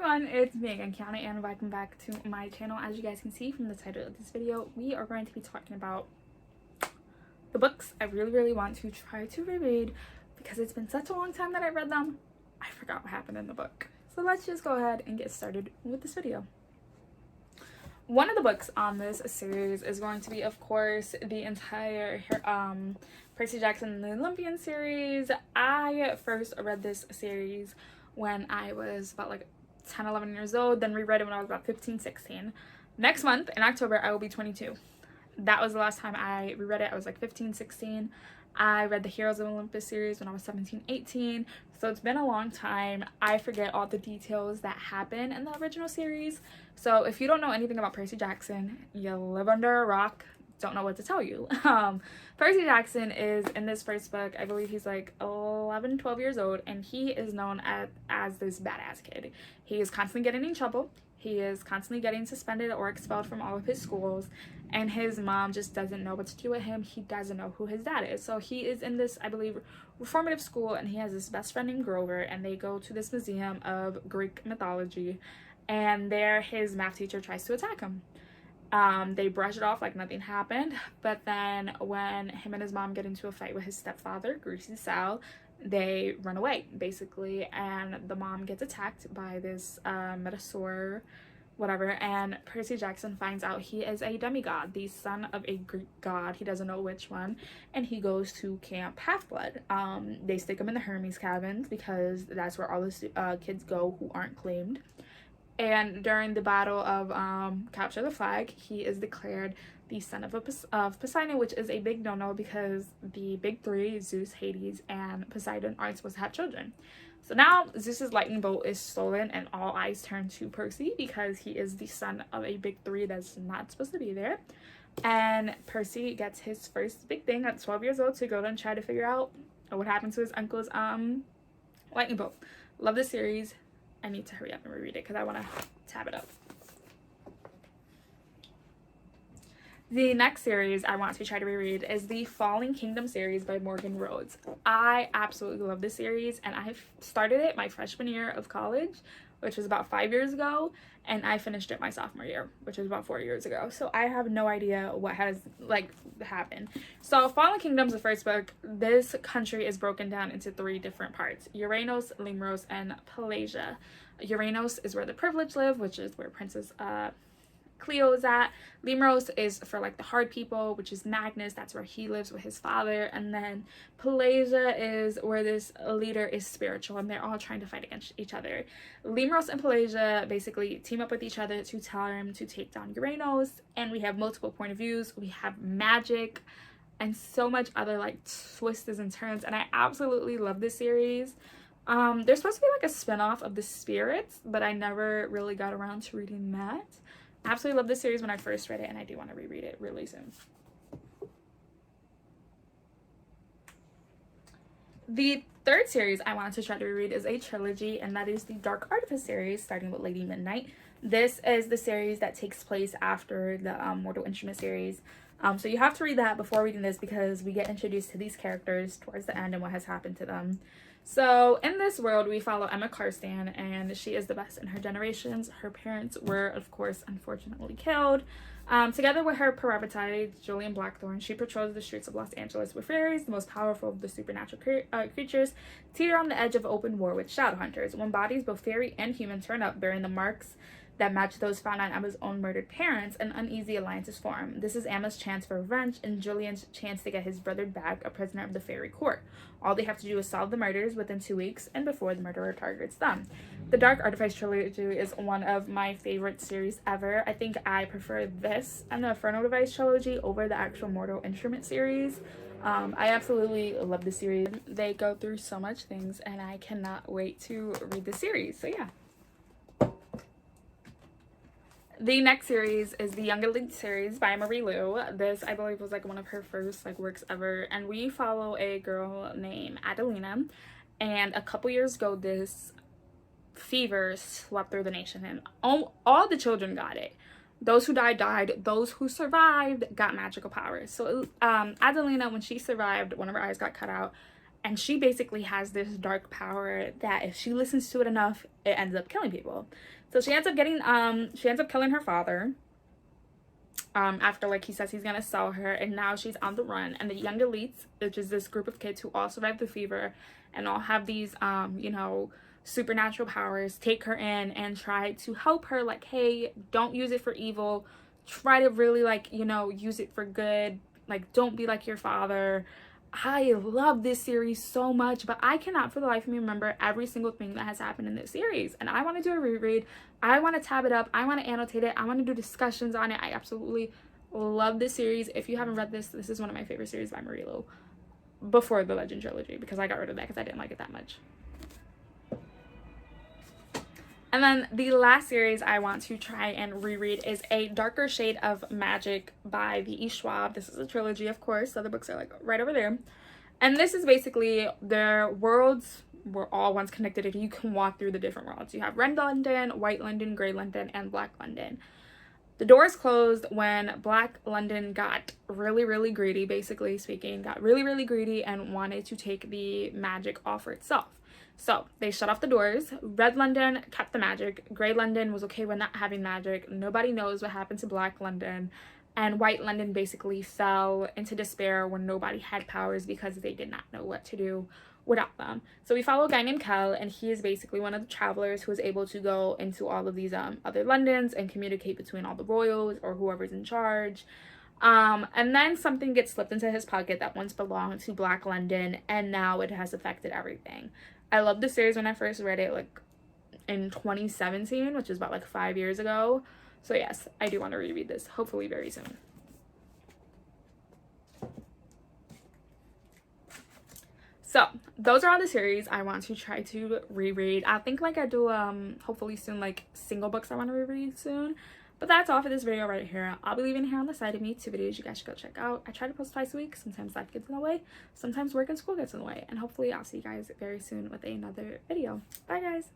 everyone, it's me again, Kiana, and welcome back to my channel. As you guys can see from the title of this video, we are going to be talking about the books I really want to try to reread because it's been such a long time that I read them, I forgot what happened in the book. So let's just go ahead and get started with this video. One of the books on this series is going to be, of course, the entire Percy Jackson and the Olympian series. I first read this series when I was about like 10-11 years old, then reread it when I was about 15-16. Next month in October I will be 22. That was the last time I reread it. I was like 15-16. I read the Heroes of Olympus series when I was 17-18, so it's been a long time. I forget all the details that happen in the original series, so if you don't know anything about Percy Jackson, you live under a rock. Don't know what to tell you. Percy Jackson is in this first book, I believe he's like 11-12 years old, and he is known as this badass kid. He is constantly getting in trouble. He is constantly getting suspended or expelled from all of his schools, and his mom just doesn't know what to do with him. He doesn't know who his dad is. So he is in this, I believe, reformative school, and he has this best friend named Grover, and they go to this museum of Greek mythology, and there his math teacher tries to attack him. They brush it off like nothing happened, but then when him and his mom get into a fight with his stepfather, Greasy Sal, they run away, basically, and the mom gets attacked by this metasaur, whatever, and Percy Jackson finds out he is a demigod, the son of a Greek god. He doesn't know which one, and he goes to Camp Half-Blood. They stick him in the Hermes cabins because that's where all the kids go who aren't claimed. And during the battle of Capture the Flag, he is declared the son of Poseidon, which is a big no-no because the big three, Zeus, Hades, and Poseidon, aren't supposed to have children. So now Zeus's lightning bolt is stolen and all eyes turn to Percy because he is the son of a big three that's not supposed to be there. And Percy gets his first big thing at 12 years old to go and try to figure out what happened to his uncle's lightning bolt. Love this series. I need to hurry up and reread it because I want to tab it up. The next series I want to try to reread is the Falling Kingdom series by Morgan Rhodes. I absolutely love this series, and I started it my freshman year of college, which was about 5 years ago, and I finished it my sophomore year, which was about 4 years ago. So I have no idea what has happened. So Fallen Kingdom's the first book. This country is broken down into 3 different parts: Uranos, Limros, and Pelagia. Uranos is where the privileged live, which is where Princess Cleo is at. Limros is for like the hard people, which is Magnus. That's where he lives with his father. And then Pelagia is where this leader is spiritual, and they're all trying to fight against each other. Limros and Pelagia basically team up with each other to tell him to take down Uranos, and we have multiple point of views. We have magic and so much other like twists and turns, and I absolutely love this series. There's supposed to be like a spin-off of the Spirits, but I never really got around to reading that. Absolutely love this series when I first read it, and I do want to reread it really soon. The third series I wanted to try to reread is a trilogy, and that is the Dark Artifice series, starting with Lady Midnight. This is the series that takes place after the Mortal Instrument series. So you have to read that before reading this because we get introduced to these characters towards the end and what has happened to them. So in this world, we follow Emma Carstan, and she is the best in her generations. Her parents were, of course, unfortunately killed. Together with her parabatai, Julian Blackthorn, she patrols the streets of Los Angeles with fairies, the most powerful of the supernatural creatures, teeter on the edge of open war with shadow hunters. When bodies, both fairy and human, turn up bearing the marks that match those found on Emma's own murdered parents, an uneasy alliance is formed. This is Emma's chance for revenge and Julian's chance to get his brother back, a prisoner of the fairy court. All they have to do is solve the murders within 2 weeks and before the murderer targets them. The Dark Artifice trilogy is one of my favorite series ever. I think I prefer this and the Inferno Device trilogy over the actual Mortal Instrument series. I absolutely love the series. They go through so much things, and I cannot wait to read the series. So yeah. The next series is the Young Elite series by Marie Lu. This, I believe, was like one of her first works ever, and we follow a girl named Adelina, and a couple years ago this fever swept through the nation, and all the children got it. Those who died. Those who survived got magical powers. So Adelina, when she survived, one of her eyes got cut out, and she basically has this dark power that if she listens to it enough, it ends up killing people. So she ends up killing her father. After, like, he says he's gonna sell her, and now she's on the run. And the young elites, which is this group of kids who all survived the fever and all have these you know, supernatural powers, take her in and try to help her, like, hey, don't use it for evil, try to really, like, you know, use it for good, like, don't be like your father. I love this series so much, but I cannot for the life of me remember every single thing that has happened in this series. And I want to do a reread. I want to tab it up. I want to annotate it. I want to do discussions on it. I absolutely love this series. If you haven't read this, this is one of my favorite series by Marilo before the Legend trilogy, because I got rid of that because I didn't like it that much. And then the last series I want to try and reread is A Darker Shade of Magic by V.E. Schwab. This is a trilogy, of course. The other books are, like, right over there. And this is basically their worlds were all once connected, and you can walk through the different worlds. You have Red London, White London, Grey London, and Black London. The doors closed when Black London got really, really greedy, basically speaking, got really, really greedy and wanted to take the magic off for itself. So they shut off the doors. Red London kept the magic. Grey London was okay with not having magic. Nobody knows what happened to Black London. And White London basically fell into despair when nobody had powers because they did not know what to do without them. So we follow a guy named Kel, and he is basically one of the travelers who is able to go into all of these other Londons and communicate between all the royals or whoever's in charge. And then something gets slipped into his pocket that once belonged to Black London, and now it has affected everything. I loved the series when I first read it, like, in 2017, which is about, like, 5 years ago. So yes, I do want to reread this, hopefully very soon. So those are all the series I want to try to reread. I think, like, I do hopefully soon, like, single books I want to reread soon. But that's all for this video right here. I'll be leaving here on the side of me 2 videos you guys should go check out. I try to post twice a week. Sometimes life gets in the way. Sometimes work and school gets in the way. And hopefully I'll see you guys very soon with another video. Bye, guys.